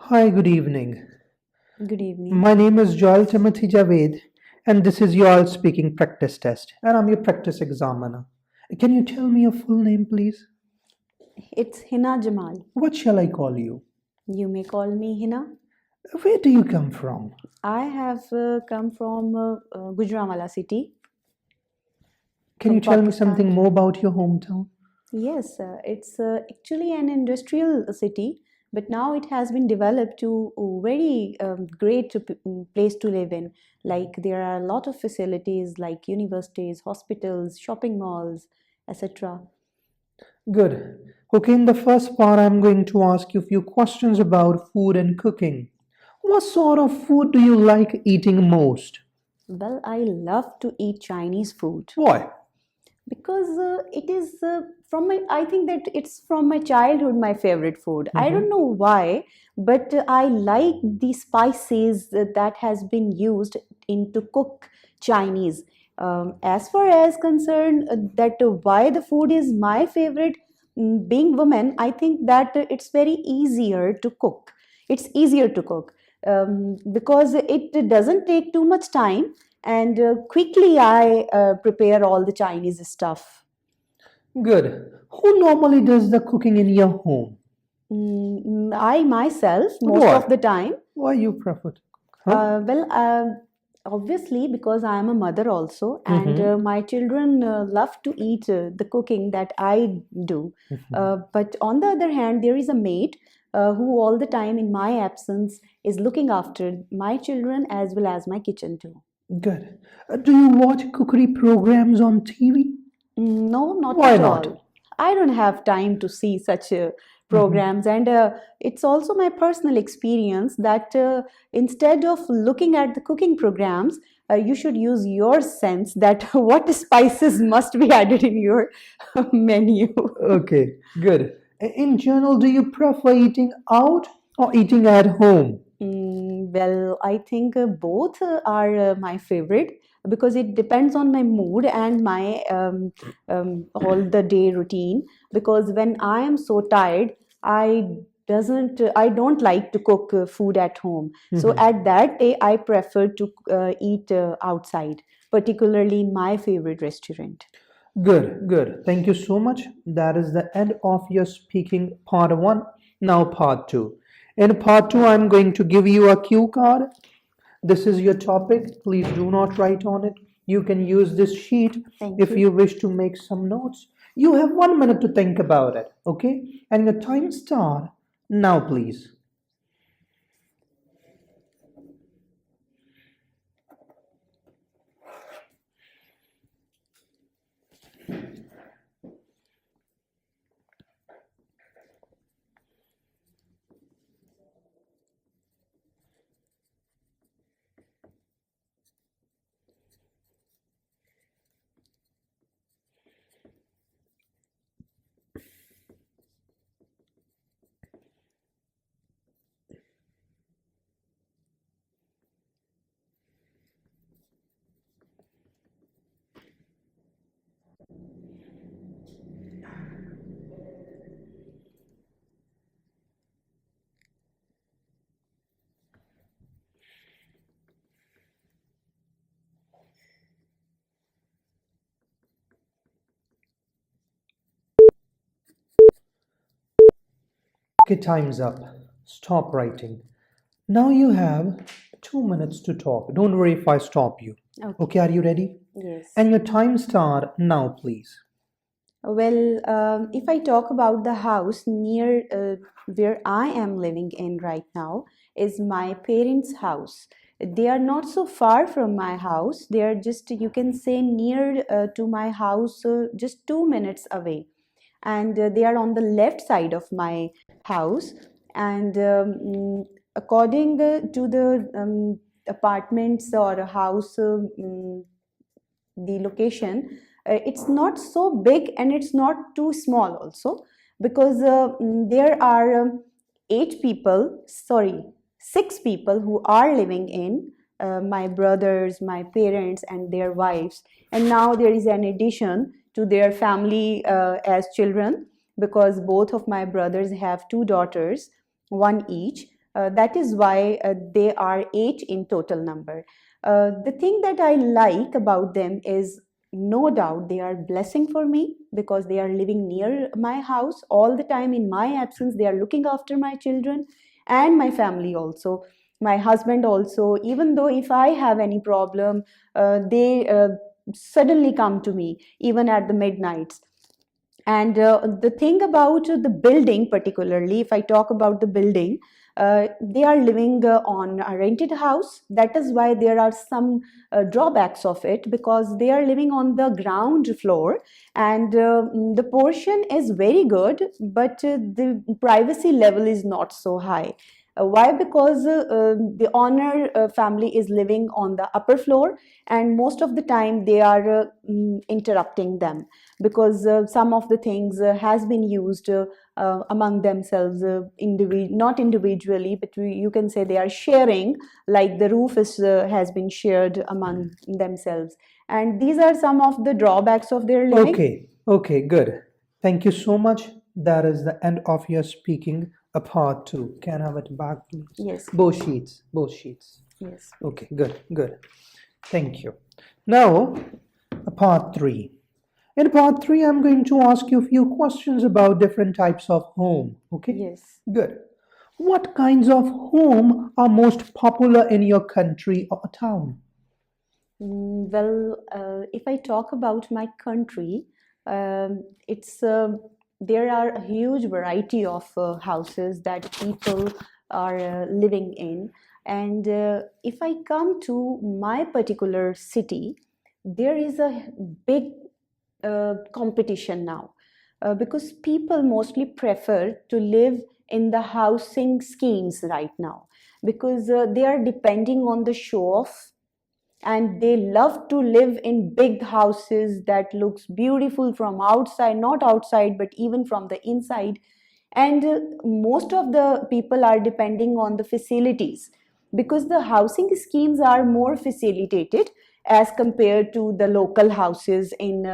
Hi, good evening. Good evening. My name is Joel Timothy Javed, and this is your speaking practice test, and I'm your practice examiner. Can you tell me your full name, please? It's Hina Jamal. What shall I call you? You may call me Hina. Where do you come from? I have come from Gujranwala city, Can you from tell me Pakistan. something more about your hometown? Yes, it's actually an industrial city, but now it has been developed to a very great place to live in. Like there are a lot of facilities like universities, hospitals, shopping malls, etc. Good. Okay, in the first part, I'm going to ask you a few questions about food and cooking. What sort of food do you like eating most? Well, I love to eat Chinese food. Why? Because it is from my, I think that it's from my childhood my favorite food. I don't Mm-hmm. know why, but I like the spices that has been used in to cook Chinese. As far as concerned that why the food is my favorite, being woman, I think that it's very easier to cook. It's easier to cook because it doesn't take too much time, and quickly I prepare all the Chinese stuff. Good. Who normally does the cooking in your home? I myself, most of Why? the time, Why you prefer to cook? Huh? well, obviously because I am a mother also, and Mm-hmm. my children love to eat the cooking that I do. But on the other hand, there is a maid who all the time in my absence is looking after my children as well as my kitchen too. Good. Do you watch cookery programs on TV? No, not Why at not? all. I don't have time to see such Mm-hmm. programs, and it's also my personal experience that instead of looking at the cooking programs, you should use your sense that what spices must be added in your menu. Okay, good. In general, do you prefer eating out or eating at home? Well, I think both are my favorite because it depends on my mood and my all the day routine. Because when I am so tired, I don't like to cook food at home. So Mm-hmm. at that day, I prefer to eat outside, particularly in my favorite restaurant. Good, good. Thank you so much. That is the end of your speaking part one. Now, part two. In part two, I'm going to give you a cue card. This is your topic. Please do not write on it. You can use this sheet Thank if you. you wish to make some notes. You have 1 minute to think about it, okay? And your time start now, please. Okay, time's up. Stop writing. Now you have 2 minutes to talk. Don't worry if I stop you. Okay. Okay, are you ready? Yes. And your time start now, please. Well, if I talk about the house near where I am living in right now, is my parents' house. They are not so far from my house. They are just, you can say, near to my house, just 2 minutes away. And they are on the left side of my house. And according to the apartments or house, the location, it's not so big and it's not too small also, because there are 8 people, sorry, 6 people who are living in, my brothers, my parents and their wives, and now there is an addition to their family as children, because both of my brothers have 2 daughters, one each. That is why they are 8 in total number. The thing that I like about them is, no doubt they are blessing for me because they are living near my house all the time. In my absence, they are looking after my children and my family also, my husband also. Even though if I have any problem, they suddenly come to me even at the midnights. And the thing about the building, particularly if I talk about the building, they are living on a rented house. That is why there are some drawbacks of it, because they are living on the ground floor, and the portion is very good, but the privacy level is not so high. Why? Because the owner family is living on the upper floor, and most of the time they are interrupting them, because some of the things has been used among themselves, not individually, but you can say they are sharing, like the roof is has been shared among themselves. And these are some of the drawbacks of their living. Okay, okay, good. Thank you so much. That is the end of your speaking, a part two. Can I have it back, please? Yes, Both please. sheets, both sheets. Yes. Okay, good, good. Thank you. Now, a part three. In part three, I'm going to ask you a few questions about different types of home. Okay, Yes. good. What kinds of home are most popular in your country or town? Well, if I talk about my country, it's there are a huge variety of houses that people are living in, and if I come to my particular city, there is a big competition now, because people mostly prefer to live in the housing schemes right now, because they are depending on the show off, and they love to live in big houses that looks beautiful from outside, not outside but even from the inside. And most of the people are depending on the facilities, because the housing schemes are more facilitated as compared to the local houses in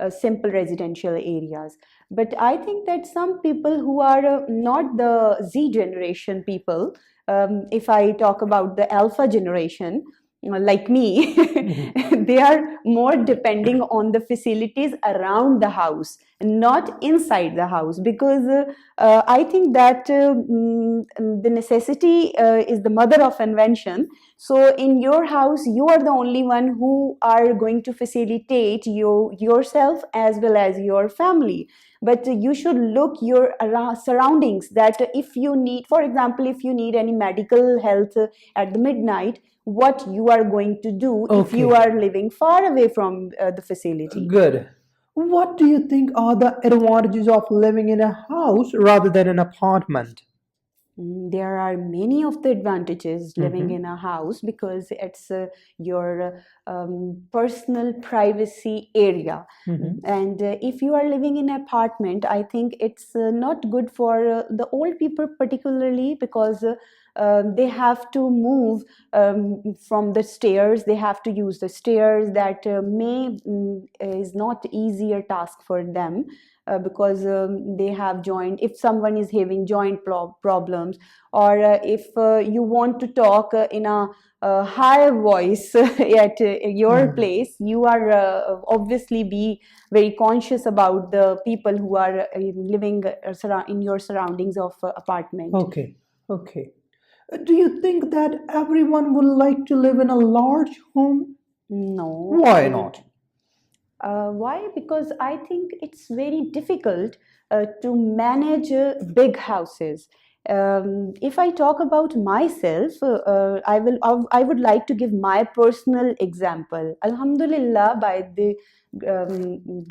simple residential areas. But I think that some people who are not the Z generation people, if I talk about the alpha generation, like me, Mhm. they are more depending on the facilities around the house, not inside the house, because I think that the necessity is the mother of invention. So in your house, you are the only one who are going to facilitate yourself as well as your family. But you should look your surroundings, that if you need, for example, if you need any medical health at the midnight, what you are going to do if you Okay, are living far away from the facility. good. What do you think are the advantages of living in a house rather than an apartment? There are many of the advantages living Mm-hmm. in a house, because it's your personal privacy area. Mm-hmm. And if you are living in an apartment, I think it's not good for the old people, particularly because they have to move from the stairs, they have to use the stairs, that is not easier task for them, because they have joint, if someone is having joint problems, or if you want to talk in a higher voice at your Mm-hmm. place, you are obviously be very conscious about the people who are living in your surroundings of apartment. Okay, okay. Do you think that everyone would like to live in a large home? No, Why not? why? Because I think it's very difficult to manage big houses. If I talk about myself, I would like to give my personal example. Alhamdulillah, by the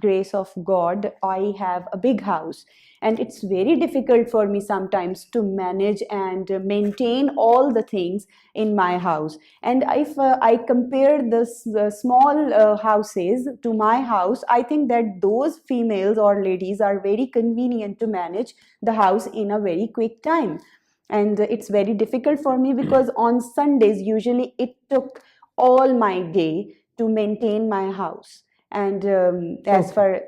grace of God, I have a big house, and it's very difficult for me sometimes to manage and maintain all the things in my house. And if I compare the small houses to my house, I think that those females or ladies are very convenient to manage the house in a very quick time. And it's very difficult for me, because on Sundays usually it took all my day to maintain my house. And as Okay, far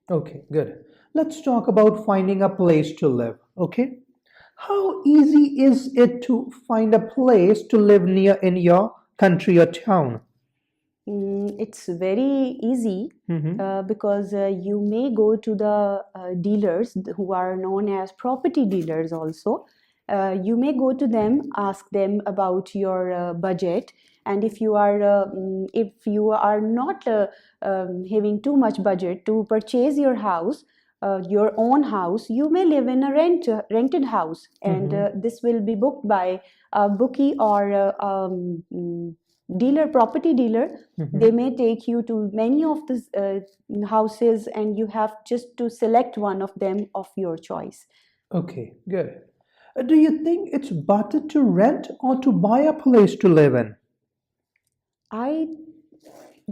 okay, good. Let's talk about finding a place to live. Okay, How easy is it to find a place to live near in your country or town? It's very easy Mm-hmm. because you may go to the dealers who are known as property dealers also. You may go to them, ask them about your budget, and if you are not having too much budget to purchase your own house, you may live in a rented house, and Mm-hmm. this will be booked by a bookie or dealer, property dealer. They Mm-hmm. may take you to many of the houses, and you have just to select one of them of your choice. Okay, good. Do you think it's better to rent or to buy a place to live in? I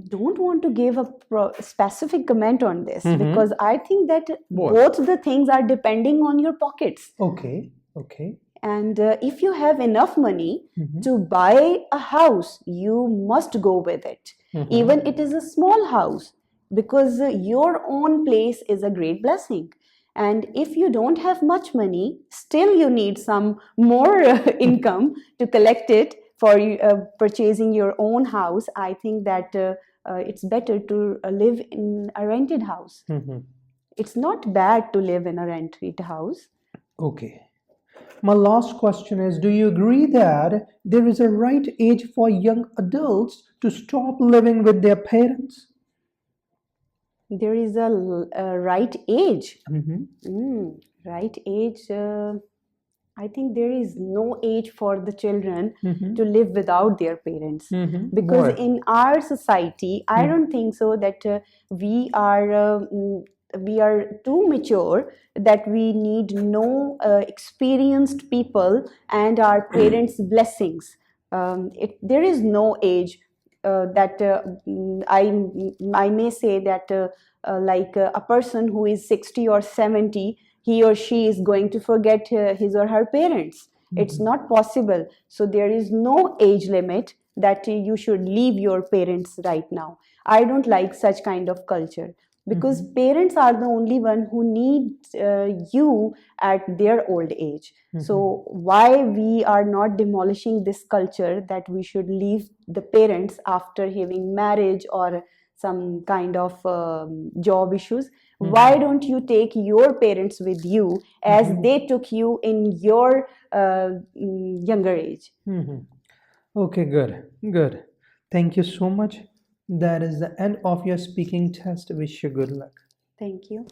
don't want to give a specific comment on this Mm-hmm. because I think that What? both the things are depending on your pockets. Okay, okay. And if you have enough money Mm-hmm. to buy a house, you must go with it, even Mm-hmm. it is a small house, because your own place is a great blessing. And if you don't have much money, still you need some more income to collect it for purchasing your own house. I think that it's better to live in a rented house. Mm-hmm. It's not bad to live in a rented house. Okay. My last question is, do you agree that there is a right age for young adults to stop living with their parents? There is a right age. Mm-hmm. Right age. I think there is no age for the children Mm-hmm. to live without their parents. Mm-hmm. Because Why? in our society, I don't think so that we are we are too mature that we need no experienced people and our parents' blessings. There is no age that I may say that like a person who is 60 or 70, he or she is going to forget his or her parents. It's Mm-hmm. not possible. So there is no age limit that you should leave your parents right now. I don't like such kind of culture, because Mm-hmm. parents are the only one who need you at their old age. Mm-hmm. So why we are not demolishing this culture that we should leave the parents after having marriage or some kind of job issues? Why Mm-hmm. don't you take your parents with you as Mm-hmm. they took you in your younger age? Mm-hmm. Okay, good, good. Thank you so much. That is the end of your speaking test. Wish you good luck. Thank you.